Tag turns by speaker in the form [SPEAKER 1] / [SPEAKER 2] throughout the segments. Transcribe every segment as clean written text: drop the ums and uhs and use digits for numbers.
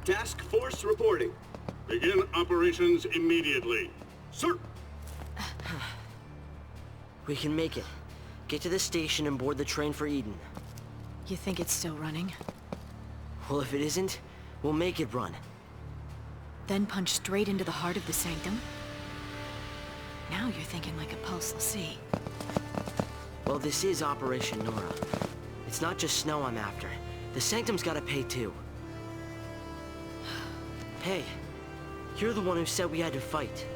[SPEAKER 1] Task force reporting. Begin operations immediately. Sir!
[SPEAKER 2] We can make it. Get to the station and board the train for Eden.
[SPEAKER 3] You think it's still running?
[SPEAKER 2] Well, if it isn't, we'll make it run.
[SPEAKER 3] Then punch straight into the heart of the Sanctum? Now you're thinking like a pulse see.
[SPEAKER 2] Well, this is Operation Nora. It's not just Snow I'm after. The Sanctum's gotta pay too. Hey, you're the one who said we had to fight.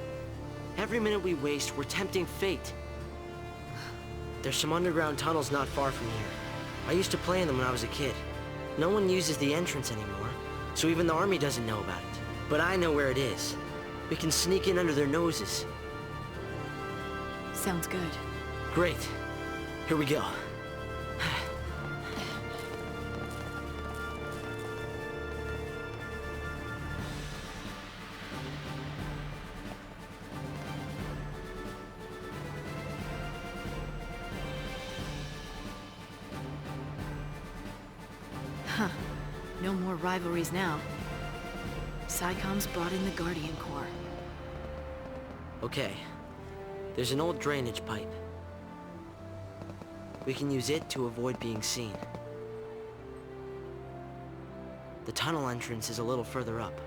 [SPEAKER 2] Every minute we waste, we're tempting fate. There's some underground tunnels not far from here. I used to play in them when I was a kid. No one uses the entrance anymore, so even the army doesn't know about it. But I know where it is. We can sneak in under their noses.
[SPEAKER 3] Sounds good.
[SPEAKER 2] Great. Here we go.
[SPEAKER 3] Huh. No more rivalries now. PSICOM's brought in the Guardian Corps.
[SPEAKER 2] Okay. There's an old drainage pipe. We can use it to avoid being seen. The tunnel entrance is a little further up.